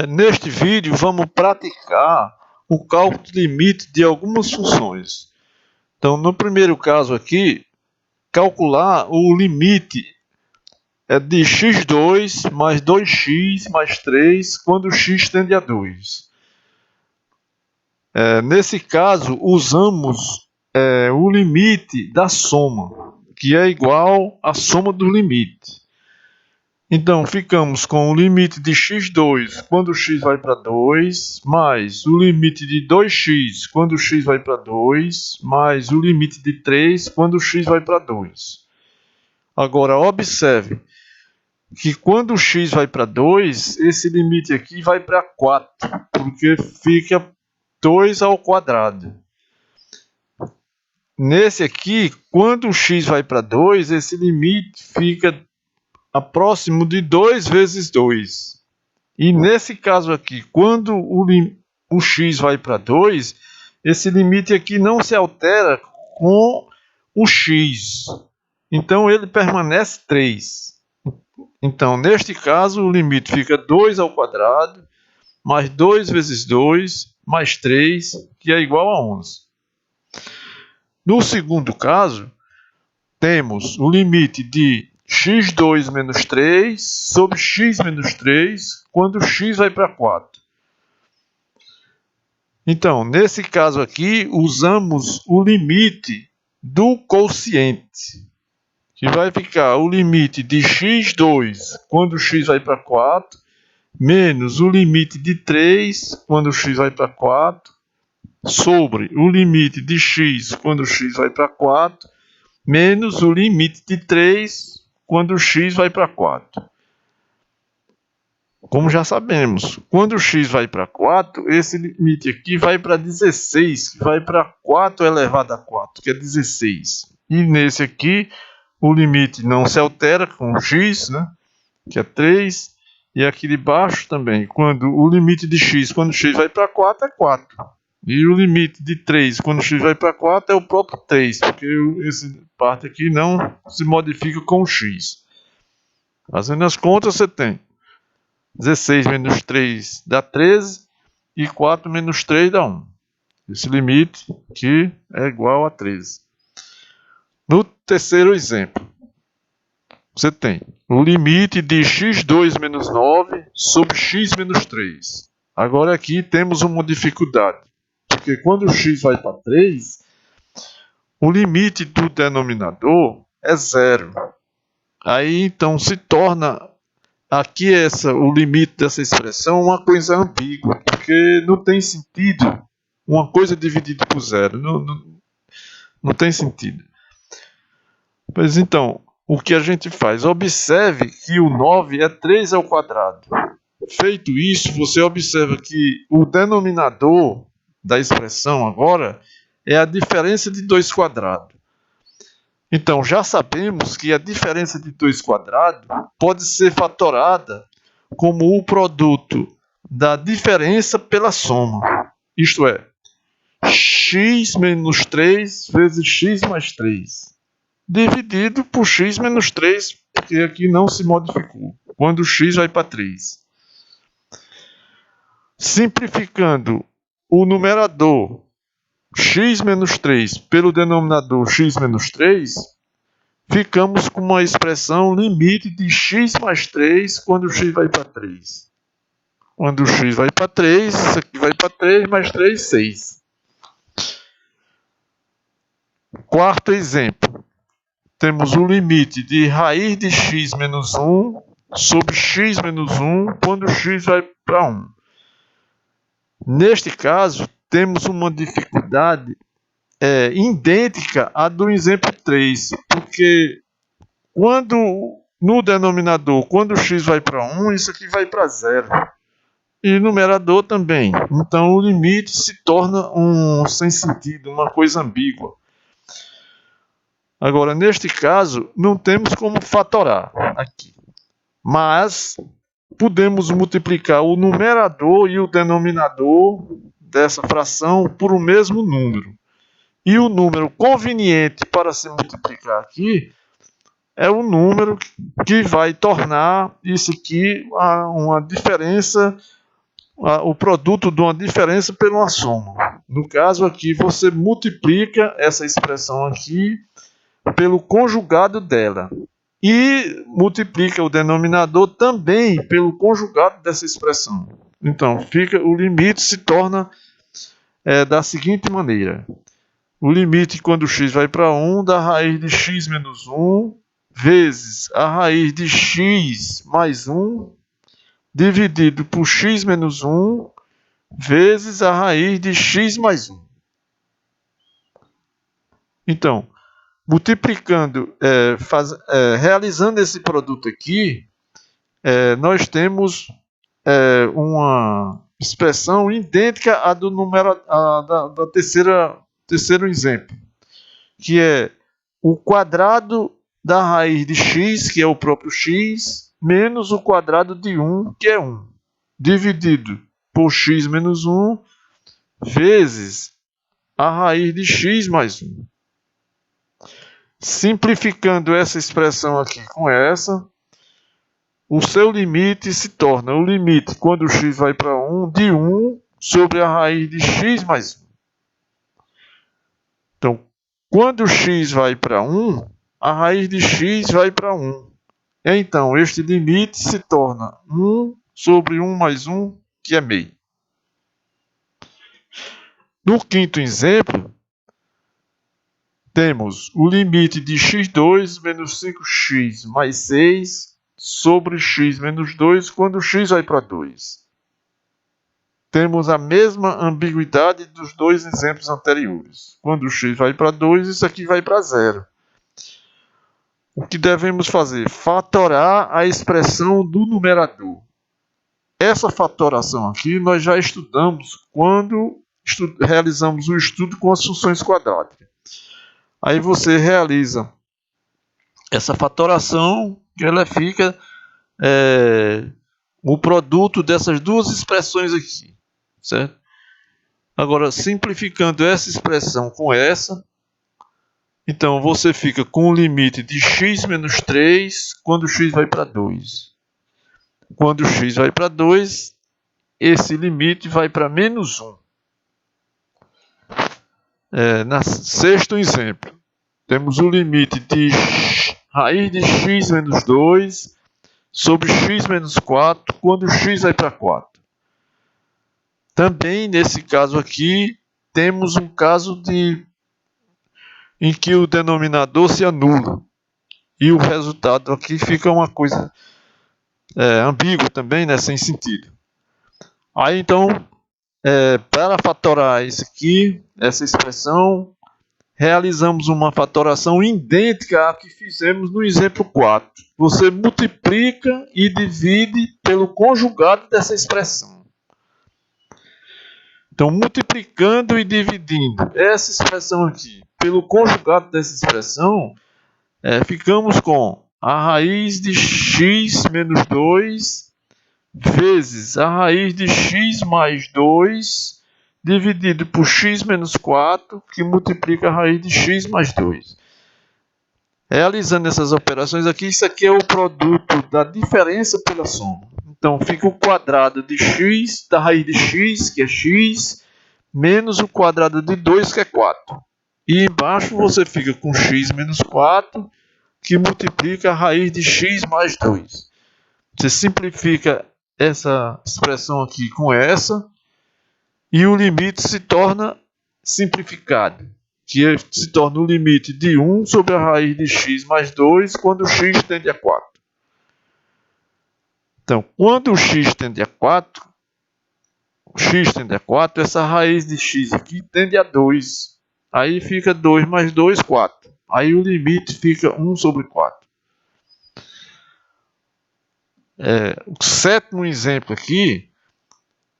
Neste vídeo vamos praticar o cálculo de limite de algumas funções. Então, no primeiro caso aqui, calcular o limite de x2 mais 2x mais 3 quando x tende a 2. Nesse caso, usamos o limite da soma, que é igual à soma do limite. Então, ficamos com o limite de x2 quando x vai para 2, mais o limite de 2x quando x vai para 2, mais o limite de 3 quando x vai para 2. Agora, observe que quando x vai para 2, esse limite aqui vai para 4, porque fica 2 ao quadrado. Nesse aqui, quando x vai para 2, esse limite fica próximo de 2 vezes 2. E nesse caso aqui, quando o x vai para 2, esse limite aqui não se altera com o x. Então, ele permanece 3. Então, neste caso, o limite fica 2 ao quadrado, mais 2 vezes 2, mais 3, que é igual a 11. No segundo caso, temos o limite de x2 menos 3 sobre x menos 3 quando x vai para 4. Então, nesse caso aqui, usamos o limite do quociente, que vai ficar o limite de x2 quando x vai para 4, menos o limite de 3 quando x vai para 4, sobre o limite de x quando x vai para 4, menos o limite de 3 quando x vai para 4. Como já sabemos, quando x vai para 4, esse limite aqui vai para 16, que vai para 4 elevado a 4, que é 16. E nesse aqui, o limite não se altera com x, né, que é 3. E aqui de baixo também, quando o limite de x quando x vai para 4 é 4. E o limite de 3 quando x vai para 4 é o próprio 3, porque essa parte aqui não se modifica com o x. Fazendo as contas, você tem 16 menos 3 dá 13 e 4 menos 3 dá 1. Esse limite aqui é igual a 13. No terceiro exemplo, você tem o limite de x2 menos 9 sobre x menos 3. Agora aqui temos uma dificuldade, porque quando x vai para 3, o limite do denominador é 0. Aí então se torna aqui o limite dessa expressão uma coisa ambígua, porque não tem sentido uma coisa dividida por 0. Não tem sentido. Pois então, o que a gente faz? Observe que o 9 é 3 ao quadrado. Feito isso, você observa que o denominador da expressão agora é a diferença de 2 quadrados. Então, já sabemos que a diferença de 2 quadrados pode ser fatorada como o produto da diferença pela soma. Isto é, x menos 3 vezes x mais 3, dividido por x menos 3, porque aqui não se modificou, quando x vai para 3. Simplificando o numerador x menos 3 pelo denominador x menos 3, ficamos com uma expressão limite de x mais 3 quando x vai para 3. Quando x vai para 3, isso aqui vai para 3, mais 3, 6. Quarto exemplo. Temos o limite de raiz de x menos 1 sobre x menos 1 quando x vai para 1. Neste caso, temos uma dificuldade idêntica à do exemplo 3, porque no denominador, quando x vai para 1, isso aqui vai para 0. E numerador também. Então, o limite se torna sem sentido, uma coisa ambígua. Agora, neste caso, não temos como fatorar aqui. Mas podemos multiplicar o numerador e o denominador dessa fração por o mesmo número. E o número conveniente para se multiplicar aqui é o número que vai tornar isso aqui uma diferença, o produto de uma diferença por uma soma. No caso aqui, você multiplica essa expressão aqui pelo conjugado dela e multiplica o denominador também pelo conjugado dessa expressão. Então, o limite se torna da seguinte maneira: o limite quando x vai para 1 da raiz de x menos 1 vezes a raiz de x mais 1 dividido por x menos 1 vezes a raiz de x mais 1. Então, multiplicando, realizando esse produto aqui, nós temos uma expressão idêntica à do número da terceiro exemplo, que é o quadrado da raiz de x, que é o próprio x, menos o quadrado de 1, que é 1, dividido por x menos 1 vezes a raiz de x mais 1. Simplificando essa expressão aqui com essa, o seu limite se torna o limite, quando x vai para 1, de 1 sobre a raiz de x mais 1. Então, quando x vai para 1, a raiz de x vai para 1. Então, este limite se torna 1 sobre 1 mais 1, que é meio. No quinto exemplo, temos o limite de x2 menos 5x mais 6 sobre x menos 2 quando x vai para 2. Temos a mesma ambiguidade dos dois exemplos anteriores. Quando x vai para 2, isso aqui vai para 0. O que devemos fazer? Fatorar a expressão do numerador. Essa fatoração aqui nós já estudamos quando realizamos o estudo com as funções quadráticas. Aí você realiza essa fatoração, que ela fica o produto dessas duas expressões aqui, certo? Agora, simplificando essa expressão com essa, então você fica com o limite de x menos 3 quando x vai para 2. Quando x vai para 2, esse limite vai para menos 1. Sexto exemplo, temos o limite de raiz de x menos 2 sobre x menos 4 quando x vai para 4. Também, nesse caso aqui, temos um caso em que o denominador se anula. E o resultado aqui fica uma coisa ambígua também, né, sem sentido. Aí, então, para fatorar isso aqui, essa expressão, realizamos uma fatoração idêntica à que fizemos no exemplo 4. Você multiplica e divide pelo conjugado dessa expressão. Então, multiplicando e dividindo essa expressão aqui pelo conjugado dessa expressão, ficamos com a raiz de x menos 2 vezes a raiz de x mais 2 dividido por x menos 4, que multiplica a raiz de x mais 2. Realizando essas operações aqui, isso aqui é o produto da diferença pela soma. Então, fica o quadrado de x, da raiz de x, que é x, menos o quadrado de 2, que é 4. E embaixo você fica com x menos 4, que multiplica a raiz de x mais 2. Você simplifica essa expressão aqui com essa, e o limite se torna simplificado, que se torna o limite de 1 sobre a raiz de x mais 2 quando x tende a 4. Então, quando o x tende a 4, essa raiz de x aqui tende a 2. Aí fica 2 mais 2, 4. Aí o limite fica 1 sobre 4. O sétimo exemplo aqui,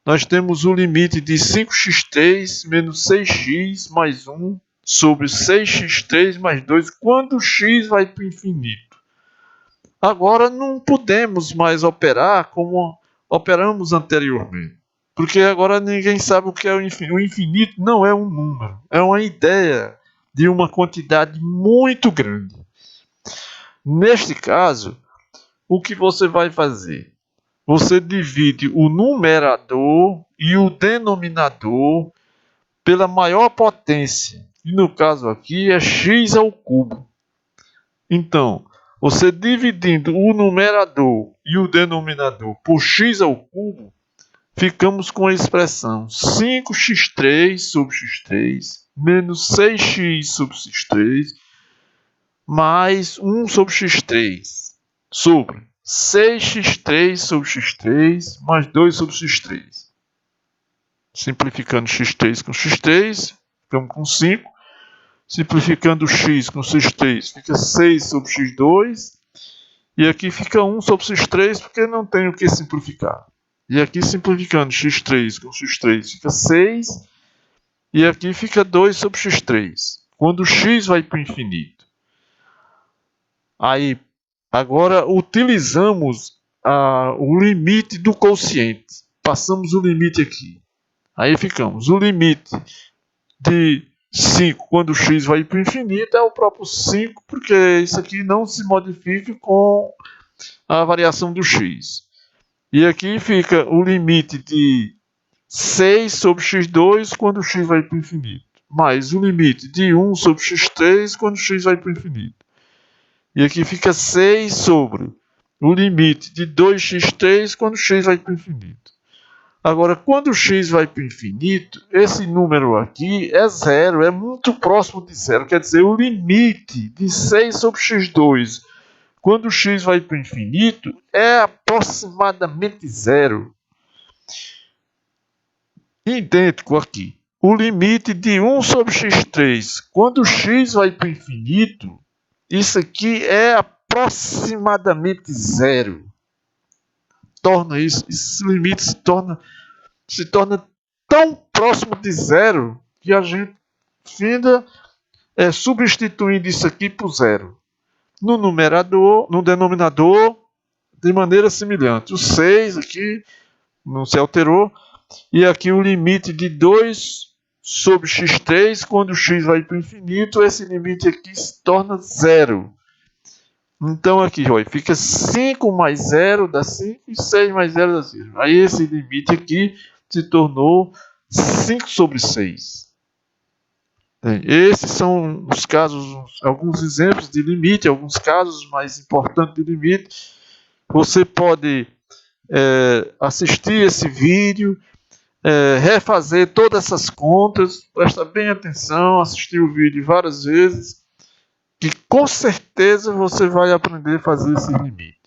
nós temos o limite de 5x3 menos 6x mais 1 sobre 6x3 mais 2 quando x vai para o infinito. Agora não podemos mais operar como operamos anteriormente, porque agora ninguém sabe o que é o infinito. O infinito não é um número, é uma ideia de uma quantidade muito grande. Neste caso, o que você vai fazer? Você divide o numerador e o denominador pela maior potência. E no caso aqui é x ao cubo. Então, você dividindo o numerador e o denominador por x ao cubo, ficamos com a expressão 5x3 sobre x3 menos 6x sobre x3 mais 1 sobre x3 sobre 6x3 sobre x3 mais 2 sobre x3. Simplificando x3 com x3, ficamos com 5. Simplificando x com x3, fica 6 sobre x2. E aqui fica 1 sobre x3, porque não tem o que simplificar. E aqui simplificando x3 com x3 fica 6. E aqui fica 2 sobre x3. Quando x vai para o infinito. Aí, agora utilizamos o limite do quociente. Passamos o limite aqui. Aí ficamos. O limite de 5 quando x vai para o infinito é o próprio 5, porque isso aqui não se modifica com a variação do x. E aqui fica o limite de 6 sobre x2 quando x vai para o infinito, mais o limite de 1 sobre x3 quando x vai para o infinito. E aqui fica 6 sobre o limite de 2x3 quando x vai para o infinito. Agora, quando x vai para o infinito, esse número aqui é zero, é muito próximo de zero. Quer dizer, o limite de 6 sobre x2 quando x vai para o infinito é aproximadamente zero. Idêntico aqui. O limite de 1 sobre x3 quando x vai para o infinito, isso aqui é aproximadamente zero. Esse limite se torna tão próximo de zero que a gente finda substituindo isso aqui por zero. No denominador, de maneira semelhante. O 6 aqui não se alterou. E aqui o limite de 2 sobre x3, quando x vai para o infinito, esse limite aqui se torna zero. Então aqui, olha, fica 5 mais 0 dá 5 e 6 mais 0 dá 0. Aí esse limite aqui se tornou 5 sobre 6. Esses são os casos, alguns exemplos de limite, alguns casos mais importantes de limite. Você pode assistir esse vídeo, refazer todas essas contas, presta bem atenção, assistir o vídeo várias vezes, que com certeza você vai aprender a fazer esse limite.